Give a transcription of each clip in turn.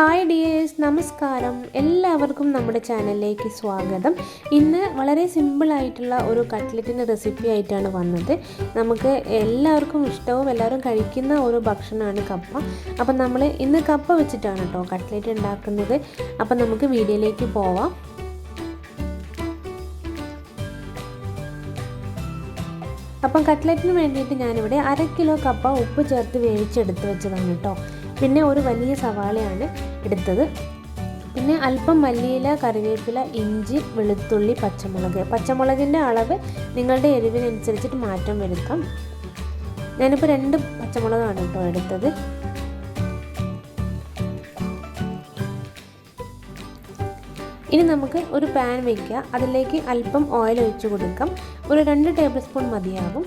Hi dears, നമസ്കാരം. എല്ലാവർക്കും നമ്മുടെ ചാനലിലേക്ക് സ്വാഗതം. ഇന്ന് വളരെ സിമ്പിളായിട്ടുള്ള ഒരു കട്ട്ലറ്റിൻ്റെ റെസിപ്പി ആയിട്ടാണ് വന്നത്. നമുക്ക് എല്ലാവർക്കും ഇഷ്ടവും എല്ലാവരും കഴിക്കുന്ന ഒരു ഭക്ഷണമാണ് കപ്പ. അപ്പം നമ്മൾ ഇന്ന് കപ്പ വെച്ചിട്ടാണ് കേട്ടോ കട്ട്ലറ്റ് ഉണ്ടാക്കുന്നത്. അപ്പം നമുക്ക് വീഡിയോയിലേക്ക് പോവാം. അപ്പം കട്ട്ലറ്റിന് വേണ്ടിയിട്ട് ഞാനിവിടെ 1/2 കിലോ കപ്പ ഉപ്പ് ചേർത്ത് വേവിച്ചെടുത്ത് വെച്ചതാണ് കേട്ടോ. പിന്നെ ഒരു വലിയ സവാളയാണ് എടുത്തത്. പിന്നെ അല്പം മല്ലിയില, കറിവേപ്പില, ഇഞ്ചി, വെളുത്തുള്ളി, പച്ചമുളകിൻ്റെ അളവ് നിങ്ങളുടെ എരിവിനനുസരിച്ചിട്ട് മാറ്റം വരുത്താം. ഞാനിപ്പോൾ 2 പച്ചമുളകാണ് കേട്ടോ എടുത്തത്. ഇനി നമുക്ക് ഒരു പാൻ വയ്ക്കുക. അതിലേക്ക് അല്പം ഓയിൽ ഒഴിച്ച് കൊടുക്കാം. ഒരു 2 ടേബിൾ സ്പൂൺ മതിയാകും.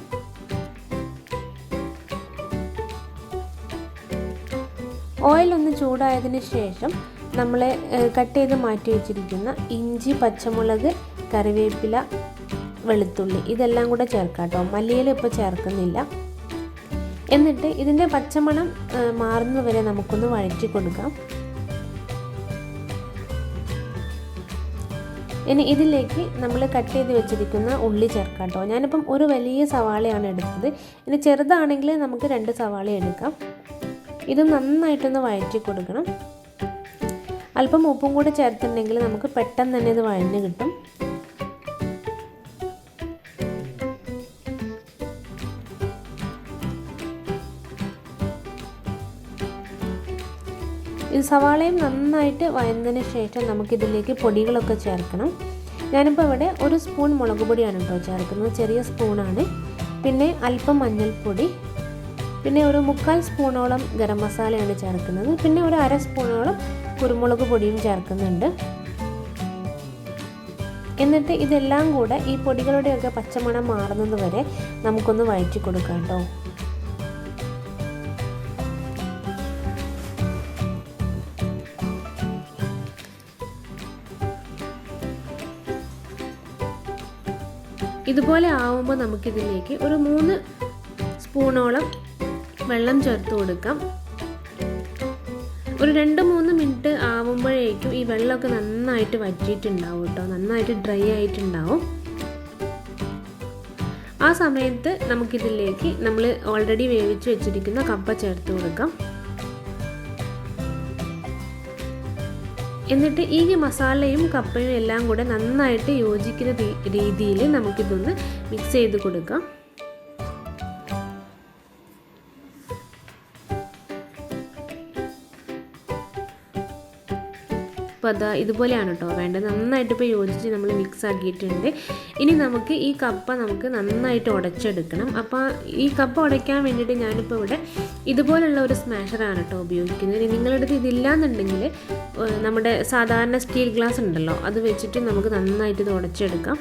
ഓയിൽ ഒന്ന് ചൂടായതിന് ശേഷം നമ്മൾ കട്ട് ചെയ്ത് മാറ്റി വെച്ചിരിക്കുന്ന ഇഞ്ചി, പച്ചമുളക്, കറിവേപ്പില, വെളുത്തുള്ളി ഇതെല്ലാം കൂടെ ചേർക്കാം കേട്ടോ. മല്ലിയില ഇപ്പോൾ ചേർക്കുന്നില്ല. എന്നിട്ട് ഇതിൻ്റെ പച്ചമണം മാറുന്നത് വരെ നമുക്കൊന്ന് വഴറ്റി കൊടുക്കാം. ഇനി ഇതിലേക്ക് നമ്മൾ കട്ട് ചെയ്ത് വെച്ചിരിക്കുന്ന ഉള്ളി ചേർക്കാം കേട്ടോ. ഞാനിപ്പം ഒരു വലിയ സവാളയാണ് എടുത്തത്. ഇനി ചെറുതാണെങ്കിൽ നമുക്ക് 2 സവാള എടുക്കാം. ഇത് നന്നായിട്ടൊന്ന് വഴറ്റി കൊടുക്കണം. അല്പം ഉപ്പും കൂടി ചേർത്തിട്ടുണ്ടെങ്കിൽ നമുക്ക് പെട്ടെന്ന് തന്നെ ഇത് വഴഞ്ഞ് കിട്ടും. ഇത് സവാളയും നന്നായിട്ട് വഴന്നതിന് ശേഷം നമുക്കിതിലേക്ക് പൊടികളൊക്കെ ചേർക്കണം. ഞാനിപ്പോൾ ഇവിടെ 1 സ്പൂൺ മുളക് പൊടിയാണ് കേട്ടോ ചേർക്കുന്നത്, ചെറിയ സ്പൂണാണ്. പിന്നെ അല്പം മഞ്ഞൾപ്പൊടി, പിന്നെ ഒരു 1/4 സ്പൂണോളം ഗരം മസാലയാണ് ചേർക്കുന്നത്. പിന്നെ ഒരു 1/2 സ്പൂണോളം കുരുമുളക് പൊടിയും ചേർക്കുന്നുണ്ട്. എന്നിട്ട് ഇതെല്ലാം കൂടെ ഈ പൊടികളുടെയൊക്കെ പച്ചമണം മാറുന്നത് വരെ നമുക്കൊന്ന് വഴറ്റി കൊടുക്കാം കേട്ടോ. ഇതുപോലെ ആവുമ്പോൾ നമുക്കിതിലേക്ക് ഒരു 3 സ്പൂണോളം വെള്ളം ചേർത്ത് കൊടുക്കാം. ഒരു 2-3 മിനിറ്റ് ആവുമ്പോഴേക്കും ഈ വെള്ളമൊക്കെ നന്നായിട്ട് വറ്റിയിട്ടുണ്ടാവും കേട്ടോ, നന്നായിട്ട് ഡ്രൈ ആയിട്ടുണ്ടാവും. ആ സമയത്ത് നമുക്കിതിലേക്ക് നമ്മൾ ഓൾറെഡി വേവിച്ച് വെച്ചിരിക്കുന്ന കപ്പ ചേർത്ത് കൊടുക്കാം. എന്നിട്ട് ഈ മസാലയും കപ്പയും എല്ലാം കൂടെ നന്നായിട്ട് യോജിക്കുന്ന രീതിയിൽ നമുക്കിതൊന്ന് മിക്സ് ചെയ്ത് കൊടുക്കാം. അപ്പോൾ അതാ ഇതുപോലെയാണ് കേട്ടോ വേണ്ടത്. നന്നായിട്ട് ഇപ്പോൾ യോജിച്ച് നമ്മൾ മിക്സ് ആക്കിയിട്ടുണ്ട്. ഇനി നമുക്ക് ഈ കപ്പ നമുക്ക് നന്നായിട്ട് ഉടച്ചെടുക്കണം. അപ്പോൾ ഈ കപ്പ ഉടയ്ക്കാൻ വേണ്ടിയിട്ട് ഞാനിപ്പോൾ ഇവിടെ ഇതുപോലുള്ള ഒരു സ്മാഷറാണ് കേട്ടോ ഉപയോഗിക്കുന്നത്. ഇനി നിങ്ങളുടെ അടുത്ത് ഇതില്ലാന്നുണ്ടെങ്കിൽ നമ്മുടെ സാധാരണ സ്റ്റീൽ ഗ്ലാസ് ഉണ്ടല്ലോ, അത് വെച്ചിട്ട് നമുക്ക് നന്നായിട്ട് ഇത് ഉടച്ചെടുക്കാം.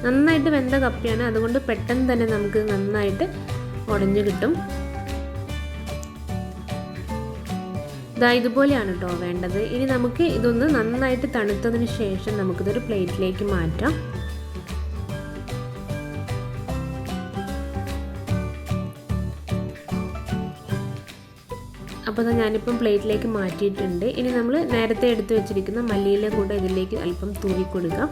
നന്നായിട്ട് വെന്ത കപ്പയാണ്, അതുകൊണ്ട് പെട്ടെന്ന് തന്നെ നമുക്ക് നന്നായിട്ട് ഉടഞ്ഞു കിട്ടും. ഇതാ ഇതുപോലെയാണ് കേട്ടോ വേണ്ടത്. ഇനി നമുക്ക് ഇതൊന്ന് നന്നായിട്ട് തണുത്തതിന് ശേഷം നമുക്കിതൊരു പ്ലേറ്റിലേക്ക് മാറ്റാം. അപ്പോൾ ഞാനിപ്പം പ്ലേറ്റിലേക്ക് മാറ്റിയിട്ടുണ്ട്. ഇനി നമ്മൾ നേരത്തെ എടുത്ത് വെച്ചിരിക്കുന്ന മല്ലിയില കൂടെ ഇതിലേക്ക് അല്പം തൂവി കൊടുക്കാം.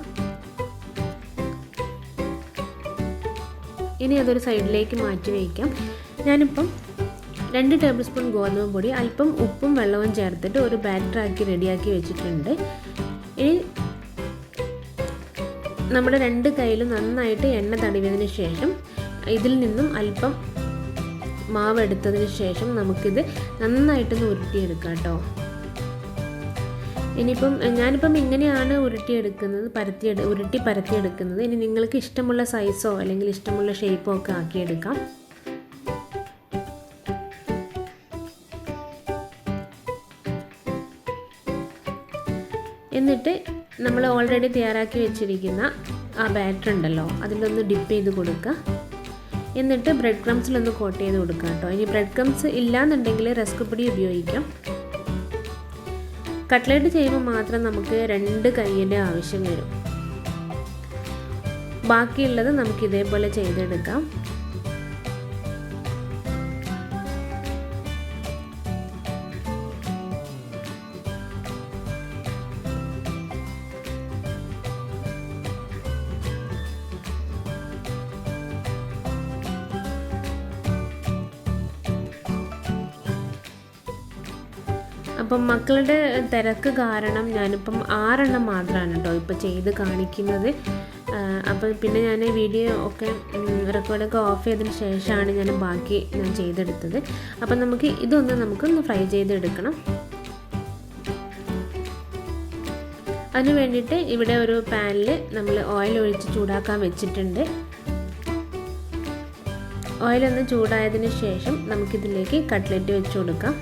ഇനി അതൊരു സൈഡിലേക്ക് മാറ്റി വയ്ക്കാം. ഞാനിപ്പം 2 ടേബിൾ സ്പൂൺ ഗോതമ്പ് പൊടി, അല്പം ഉപ്പും വെള്ളവും ചേർത്തിട്ട് ഒരു ബാറ്ററാക്കി റെഡിയാക്കി വെച്ചിട്ടുണ്ട്. ഇനി നമ്മുടെ 2 കൈയിലും നന്നായിട്ട് എണ്ണ തടവിയതിന് ശേഷം ഇതിൽ നിന്നും അല്പം മാവ് എടുത്തതിന് ശേഷം നമുക്കിത് നന്നായിട്ടൊന്ന് ഉരുട്ടിയെടുക്കാം കേട്ടോ. ഞാനിപ്പം ഇങ്ങനെയാണ് ഉരുട്ടിയെടുക്കുന്നത്, ഉരുട്ടി പരത്തിയെടുക്കുന്നത്. ഇനി നിങ്ങൾക്ക് ഇഷ്ടമുള്ള സൈസോ അല്ലെങ്കിൽ ഇഷ്ടമുള്ള ഷേപ്പോ ഒക്കെ ആക്കിയെടുക്കാം. എന്നിട്ട് നമ്മൾ ഓൾറെഡി തയ്യാറാക്കി വെച്ചിരിക്കുന്ന ആ ബാറ്റർ ഉണ്ടല്ലോ, അതിലൊന്ന് ഡിപ്പ് ചെയ്ത് കൊടുക്കുക. എന്നിട്ട് ബ്രെഡ് ക്രംസിലൊന്ന് കോട്ട് ചെയ്ത് കൊടുക്കുക കേട്ടോ. ഇനി ബ്രെഡ് ക്രംസ് ഇല്ലാന്നുണ്ടെങ്കിൽ റസ്ക് പൊടി ഉപയോഗിക്കാം. കട്ട്ലറ്റ് ചെയ്യുമ്പോൾ മാത്രം നമുക്ക് 2 കൈയുടെ ആവശ്യം വരും. ബാക്കിയുള്ളത് നമുക്ക് ഇതേപോലെ ചെയ്തെടുക്കാം. അപ്പം മക്കളുടെ തിരക്ക് കാരണം ഞാനിപ്പം 6 എണ്ണം മാത്രമാണ് കേട്ടോ ഇപ്പോൾ ചെയ്ത് കാണിക്കുന്നത്. അപ്പോൾ പിന്നെ ഞാൻ വീഡിയോ ഒക്കെ റെക്കോർഡൊക്കെ ഓഫ് ചെയ്തതിന് ശേഷമാണ് ഞാൻ ബാക്കി ചെയ്തെടുത്തത്. അപ്പം നമുക്കൊന്ന് ഫ്രൈ ചെയ്തെടുക്കണം. അതിന് വേണ്ടിയിട്ട് ഇവിടെ ഒരു പാനിൽ നമ്മൾ ഓയിൽ ഒഴിച്ച് ചൂടാക്കാൻ വെച്ചിട്ടുണ്ട്. ഓയിലൊന്ന് ചൂടായതിന് ശേഷം നമുക്കിതിലേക്ക് കട്ട്ലറ്റ് വെച്ച് കൊടുക്കാം.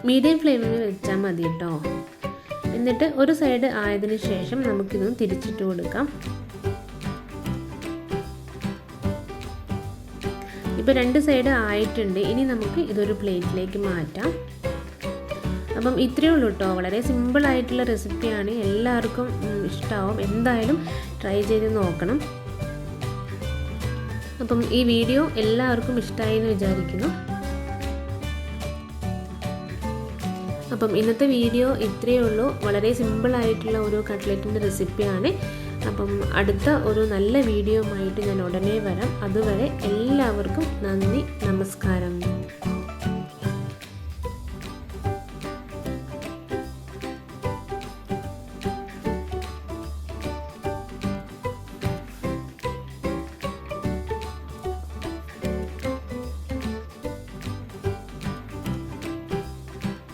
മീഡിയം ഫ്ലെയിമിൽ വെച്ചാൽ മതി കേട്ടോ. എന്നിട്ട് ഒരു സൈഡ് ആയതിനു ശേഷം നമുക്കിതൊന്ന് തിരിച്ചിട്ട് കൊടുക്കാം. ഇപ്പോൾ 2 സൈഡ് ആയിട്ടുണ്ട്. ഇനി നമുക്ക് ഇതൊരു പ്ലേറ്റിലേക്ക് മാറ്റാം. അപ്പം ഇത്രയേ ഉള്ളൂ കേട്ടോ. വളരെ സിമ്പിളായിട്ടുള്ള റെസിപ്പിയാണ്. എല്ലാവർക്കും ഇഷ്ടമാവും. എന്തായാലും ട്രൈ ചെയ്ത് നോക്കണം. അപ്പം ഈ വീഡിയോ എല്ലാവർക്കും ഇഷ്ടമായി എന്ന് വിചാരിക്കുന്നു. അപ്പം ഇന്നത്തെ വീഡിയോ ഇത്രയേ ഉള്ളൂ. വളരെ സിമ്പിളായിട്ടുള്ള ഒരു കട്ട്ലറ്റിൻ്റെ റെസിപ്പിയാണ്. അപ്പം അടുത്ത ഒരു നല്ല വീഡിയോ ആയിട്ട് ഞാൻ ഉടനെ വരാം. അതുവരെ എല്ലാവർക്കും നന്ദി, നമസ്കാരം.